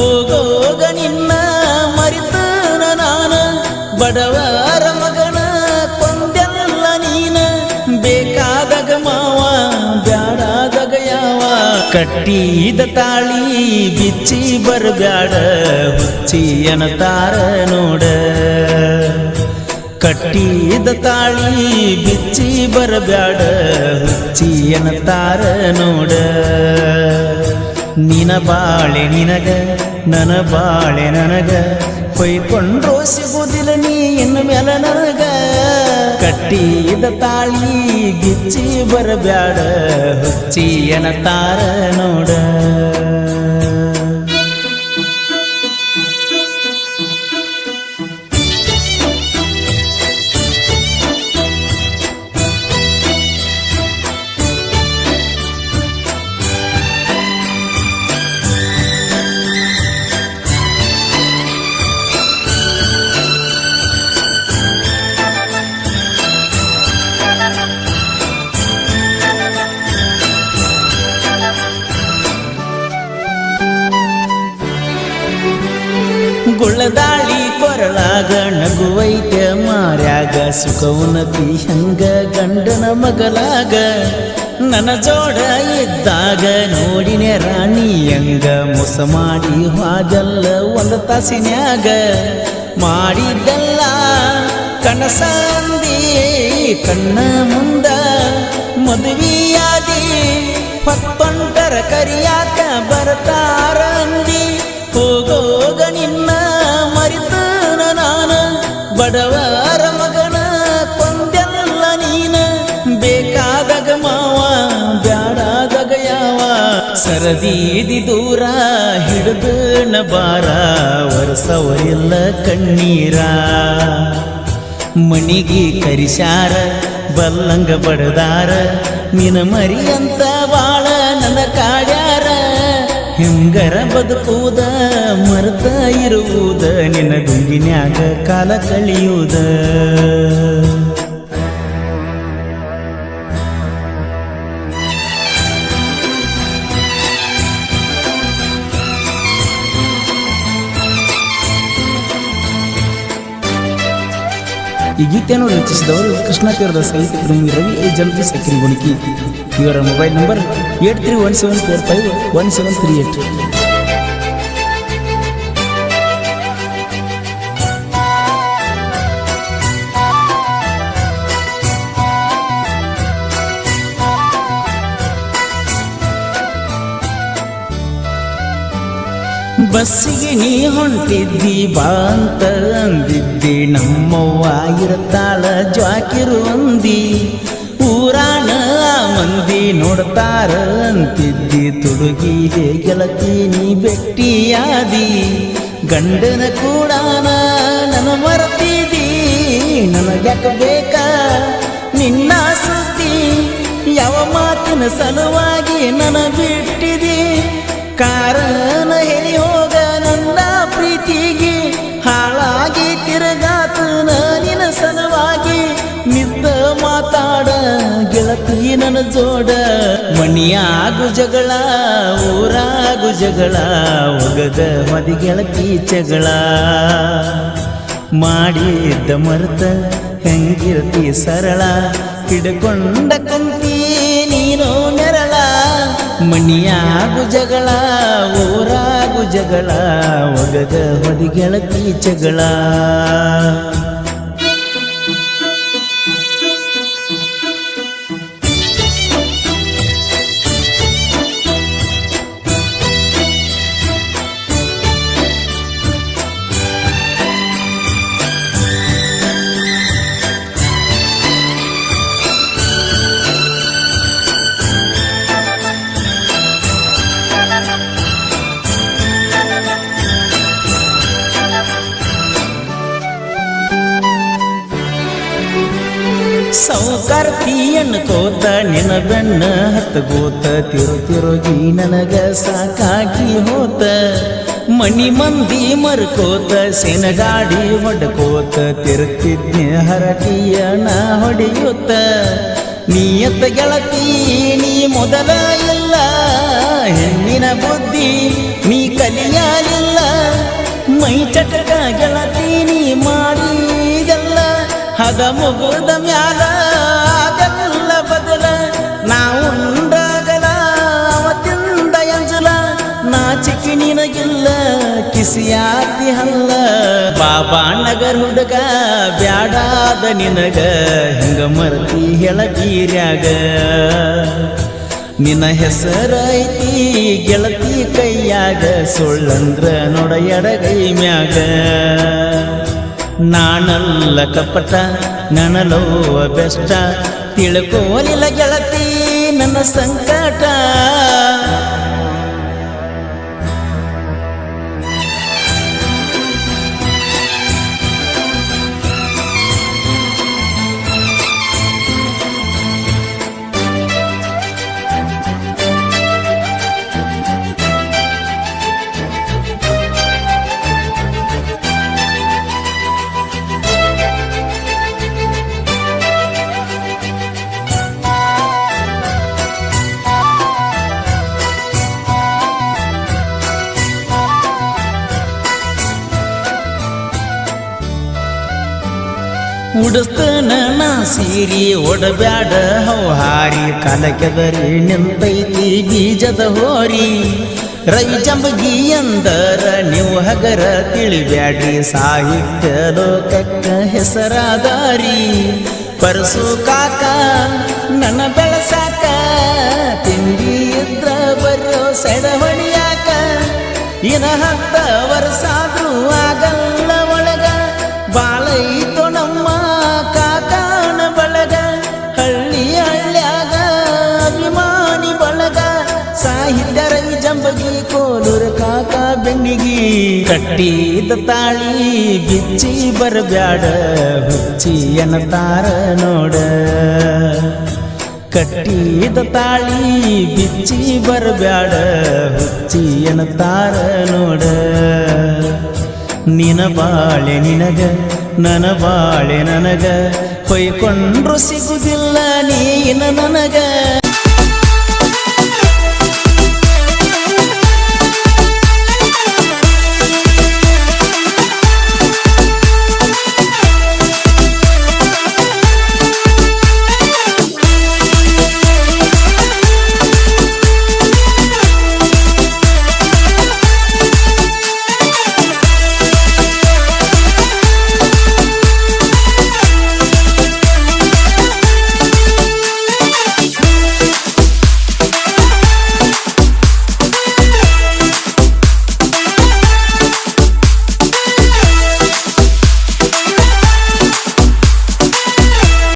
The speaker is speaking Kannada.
ಹೋಗೋಗ ನಿನ್ನ ಮರಿತನ ನಾನ ಬಡವರ ಮಗನ ಕೊಂದೆಲ್ಲ ನೀನ ಬೇಕಾದಾಗ ಮಾವ ಬ್ಯಾಡಾದಾಗ ಯಾವ ಕಟ್ಟಿದ ತಾಳಿ ಬಿಚ್ಚಿ ಬರಬ್ಯಾಡ ಹುಚ್ಚಿ ಅನ್ನತಾರ ನೋಡ ಕಟ್ಟಿದ ತಾಳಿ ಬಿಚ್ಚಿ ಬರಬ್ಯಾಡ ಹುಚ್ಚಿ ಅನ್ನತಾರ ನೋಡ ನಿನ ಬಾಳೆ ನಿನಗ ನನ್ನ ಬಾಳೆ ನನಗ ಹೊಯ್ಕೊಂಡ್ರೋ ಸಿಗುದಿಲ್ಲ ನೀ ಇನ್ನು ಮೇಲೆ ನನಗ ಕಟ್ಟಿದ ತಾಳಿ ಬಿಚ್ಚಿ ಬರಬ್ಯಾಡ ಹುಚ್ಚಿ ಅನ್ನತಾರ ನೋಡ ಗುಳ್ಳದಾಳಿ ಕೊರಳಾಗ ನಗುವೈತ ಮಾರ್ಯಾಗ ಸುಖವುನತಿ ಹಂಗ ಗಂಡನ ಮಗಲಾಗ ನನ್ನ ಜೋಡ ಇದ್ದಾಗ ನೋಡಿನ ರಾಣಿಯಂಗ ಮೋಸ ಮಾಡಿ ಹಾದಲ್ಲ ಒಂದು ತಾಸಿನ್ಯಾಗ ಮಾಡಿದ್ದೆಲ್ಲ ಕನಸಂದಿ ಕಣ್ಣ ಮುಂದ ಮದುವೆಯಾದಿ ಹೊತ್ತೊಂಟರ ಕರಿಯಾಕ ಬರ್ತಾರ ಅಂದಿ ಹೋಗೋಗ ನಿನ್ನ ಮರಿತನ ನಾನ ಬಡವರ ಮಗನ ಕೊಂದೆಲ್ಲ ನೀನ ಬೇಕಾದಾಗ ಮಾವ ಬ್ಯಾಡಾದಾಗ ಯಾವ ಸರದೀದಿ ದೂರ ಹಿಡಿದನ ಬಾರ ವರ್ಷವರಿಲ್ಲ ಕಣ್ಣೀರ ಮಣಿಗೆ ಕರಿಸಾರ ಬಲ್ಲಂಗ ಬಡದಾರ ನಿನ ಮರಿಯಂತ ಬಾಳ ನನ್ನ ಕಾಡ್ಯಾರ ಹೆಂಗರ ಬದುಕುವುದ ಮರೆತ ಇರುವುದ ನಿನ್ನ ಗುಂಗಿನ್ಯಾಗ ಕಾಲ ಕಳಿಯುವುದ ಈ ಗೀತೆಯನ್ನು ರಚಿಸಿದವರು ಕೃಷ್ಣ ತೀರದ ಸಾಹಿತ್ಯ ಪ್ರೇಮಿ ರವಿ ಜಲ್ದಿ ಸಕ್ಕಿನ ಗುಣಿಕಿ. ಇವರ ಮೊಬೈಲ್ ನಂಬರ್ 8317451738. ಬಸ್ಸಿಗೆ ನೀ ಹೊಂಟಿದ್ದಿ ಬಾ ಅಂತ ಅಂದಿದ್ದಿ ನಮ್ಮವ್ವ ಇರತಾಳ ಜ್ವಾಕಿರು ಅಂದಿ ಊರಾನ ಮಂದಿ ನೋಡ್ತಾರ ಅಂತಿದ್ದಿ ತುಡುಗಿದೆ ಗೆಳತಿ ನೀ ಬೆಟ್ಟಿಯಾದಿ ಗಂಡನ ಕೂಡ ನನ್ನ ಮರೆತಿದ್ದಿ ನನಗ್ಯಾಕ ಬೇಕ ನಿನ್ನ ಸುದ್ದಿ ಯಾವ ಮಾತಿನ ಸಲುವಾಗಿ ನನ್ನ ಬಿಟ್ಟಿದಿ ಕಾರಣ ಹೇಳಿ ಹೋಗ ನನ್ನ ಪ್ರೀತಿಗೆ ಹಾಳಾಗಿ ತಿರುಗಾತನ ನಿನ್ನ ಸಲುವಾಗಿ ನಿದ್ದ ಮಾತಾಡ ಗೆಳತಿ ನನ್ನ ಜೋಡ ಮಣಿಯಾಗು ಜಗಳ ಊರಾಗು ಜಗಳ ಒಗದ ಮದಿ ಗೆಳತಿ ಜಗಳ ಮಾಡಿದ್ದ ಮರ್ತ ಹೆಂಗಿರ್ತಿ ಸರಳ ಹಿಡ್ಕೊಂಡ ಕುಂತಿ ನೀನು ನೆರಳ ಮಣಿಯಾಗು ಜಗಳ ಊರಾಗು ಜಗಳ ಒಗದ ಹೊದಿ ಗೆಳತಿ ಜಗಳ ಸೌಕರ್ತಿ ಅನ್ಕೋತ ನಿನ ಬೆನ್ನ ಹತ್ತಗೋತ ತಿರುಗಿ ನನಗ ಸಾಕಾಗಿ ಹೋತ ಮಣಿ ಮಂದಿ ಮರ್ಕೋತ ಸೆನಗಾಡಿ ಹೊಡ್ಕೋತ ತಿರುಗ್ತಿದ್ನೆ ಹರಟಿಯ ನಾ ಹೊಡೆಯುತ್ತ ನೀಯತ್ತ ಗೆಳತಿ ನೀ ಮೊದಲ ಇಲ್ಲ ಹೆಣ್ಣಿನ ಬುದ್ಧಿ ನೀ ಕಲಿಯಲಿಲ್ಲ ಮೈ ಚಟಕ ಗೆಳತೀನಿ ಮಾಡಿದಲ್ಲ ಹದ ಮುಗುದ ಮ್ಯಾಲ ಆಗಲ್ಲ ಬದಲ ನಾವುಂಡಾಗಲ ಅವತ್ತಿಂದ ಎಂಜಲ ನಾಚಿಕೆ ನಿನಗಿಲ್ಲ ಕಿಸಿಯಾತಿ ಹಲ್ಲ ಬಾಬಾ ನಗರ್ ಹುಡುಗ ಬ್ಯಾಡಾದ ನಿನಗ ಹಿಂಗ ಮರ್ತಿ ಹೆಳಗೀರ್ಯಾಗ ನಿನ್ನ ಹೆಸರೈತಿ ಗೆಳತಿ ಕೈಯಾಗ ಸುಳ್ಳಂದ್ರ ನೋಡ ಎಡಗೈ ಮ್ಯಾಗ ನಾನಲ್ಲ ಕಪಟ ನನಲೋವ ಬೆಷ್ಟ ತಿಳ್ಕೋಲಿಲ್ಲ ಗೆಳತಿ ನನ್ನ ಸಂಕಟ ಉಡಸ್ತನ ನಾ ಸೀರಿ ಒಡಬ್ಯಾಡ ಹೌಹಾರಿ ಕಾಲಕೆದರಿ ನಿಂತೈತಿ ಬೀಜದ ಹೋರಿ ರವಿ ಜಂಬಗಿ ಎಂದರ ನೀವು ಹಗರ ತಿಳಿಬ್ಯಾಡ್ರಿ ಸಾಹಿತ್ಯ ಲೋಕಕ್ಕ ಹೆಸರಾದಾರಿ ಪರಸು ಕಾಕ ನನ್ನ ಬೆಳಸಾಕ ತಿಂಡಿ ಇದ್ರ ಬರೋ ಸೆಡ ಹೊಡಿಯಾಕ ಇನ 10 ವರ್ಷಾದ್ರೂ ಆಗಲ್ಲ ಒಳಗ ಬಾಳೈತೋ ನಮ್ಮ ಕಾಕಾನ ಬಳಗ ಹಳ್ಳಿ ಹಳ್ಳ್ಯಾಗ ಅಭಿಮಾನಿ ಬಳಗ ಸಾಹಿತ್ಯ ರವಿ ಜಂಬಗಿ ಕೋಲೂರ ಕಾಕ ಬೆಂಡಿಗಿ ಕಟ್ಟಿದ ತಾಳಿ ಬಿಚ್ಚಿ ಬರಬ್ಯಾಡ ಹುಚ್ಚಿ ಅನ್ನತಾರ ನೋಡ ಕಟ್ಟಿದ ತಾಳಿ ಬಿಚ್ಚಿ ಬರಬ್ಯಾಡ ಹುಚ್ಚಿ ಅನ್ನತಾರ ನೋಡ ನಿನ ಬಾಳೆ ನಿನಗ ನನ್ನ ಬಾಳೆ ನನಗ ಹೊಯ್ಕೊಂಡ್ರು ಸಿಗುದಿಲ್ಲ ನೀನ ನನಗ